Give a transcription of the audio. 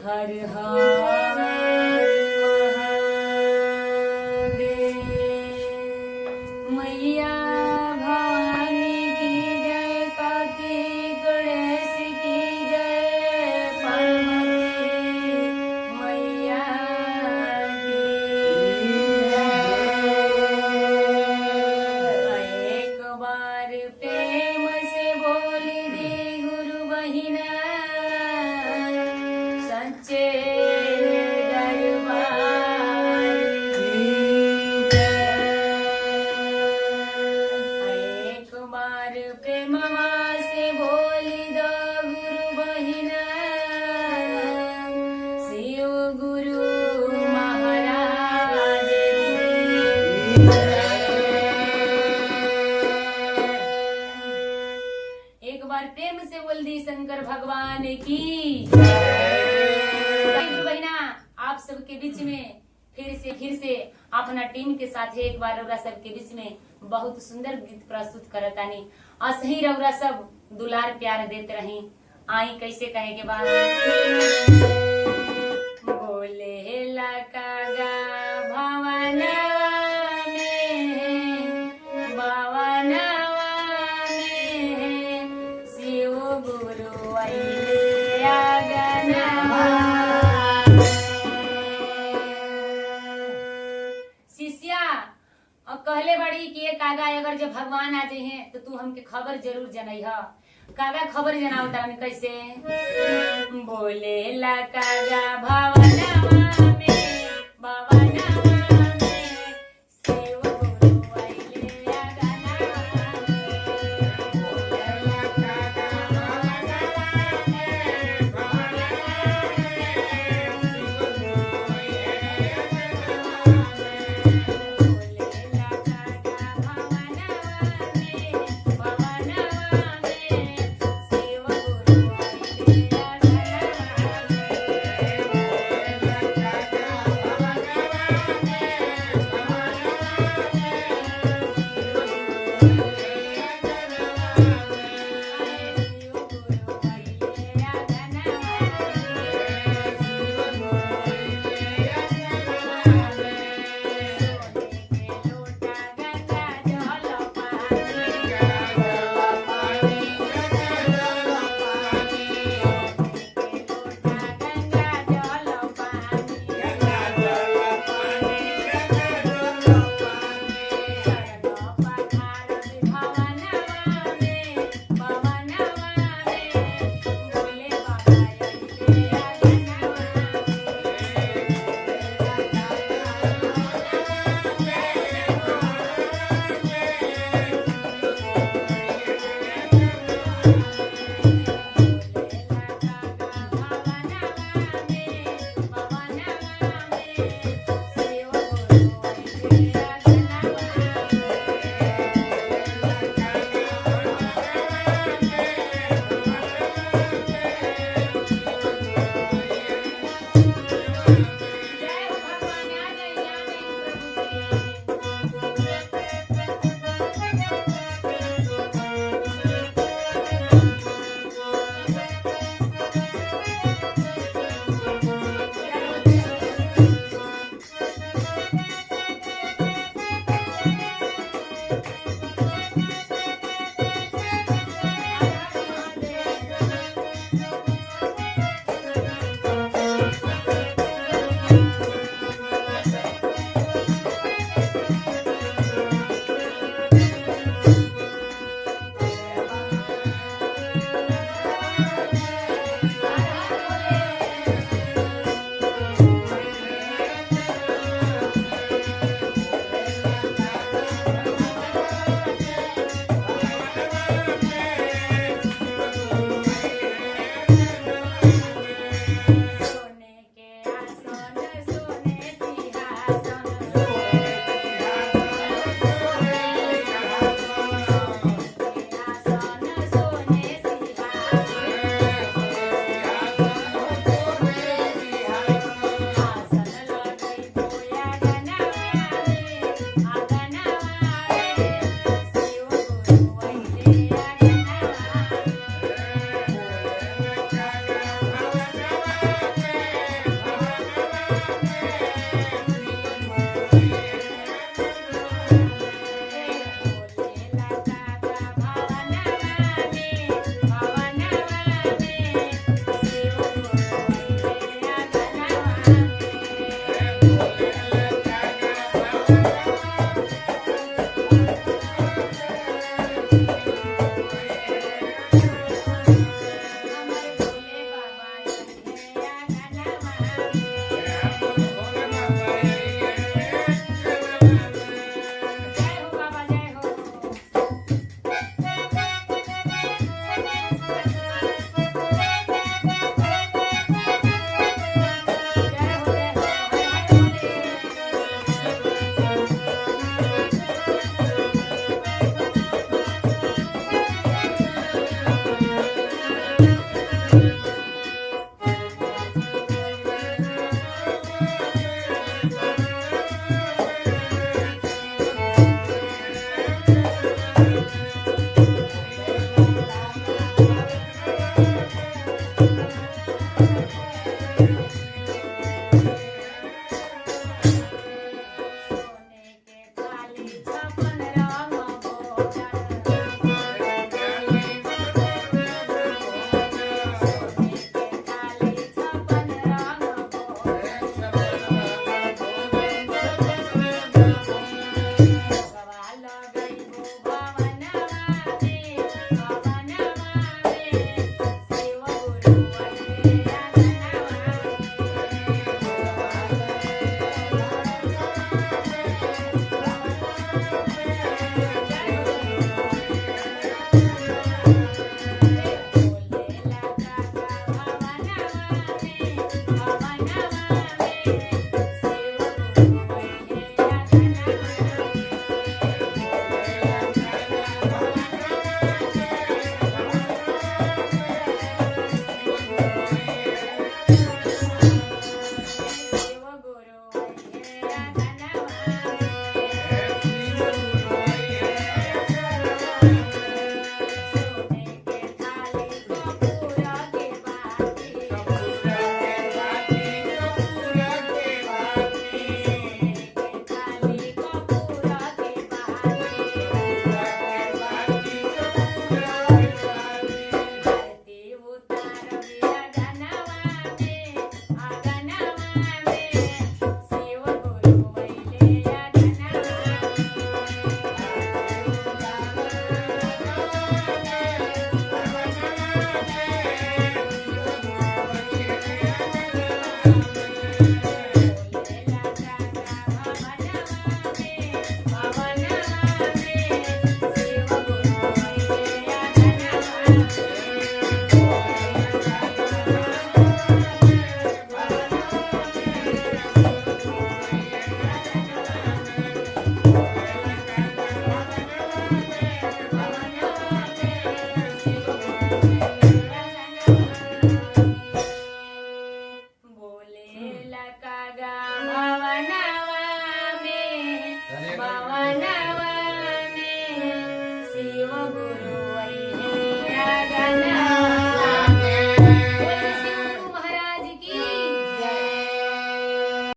हर हर महादेव। मैया भवानी की जय, कार्तिक गणेश की जय, पार्वती मैया की जय। एक बार प्रेम से बोल दे गुरु बहिना, सच्चे दरबार की जय। एक बार प्रेमवा से बोल दो गुरु बहिना, शिव गुरु महाराज की जय। एक बार प्रेम से बोल दी शंकर भगवान की जय। गुरु बहिना, आप सबके बीच में फिर से अपना टीम के साथ एक बार रउरा सबके बीच में बहुत सुंदर गीत प्रस्तुत करतानी। असही रउरा सब दुलार प्यार देते रही। आई कैसे कहे के बाद बोले लकागा भवनवा में, भवनवा में शिव गुरु अइले आंगनवा में। शिष्या कहले बड़ी कि ये कागा अगर जब भगवान आ जाए हैं तो तू हमके खबर जरूर जनई ह। कागा खबर जनावता कैसे बोले ला कागा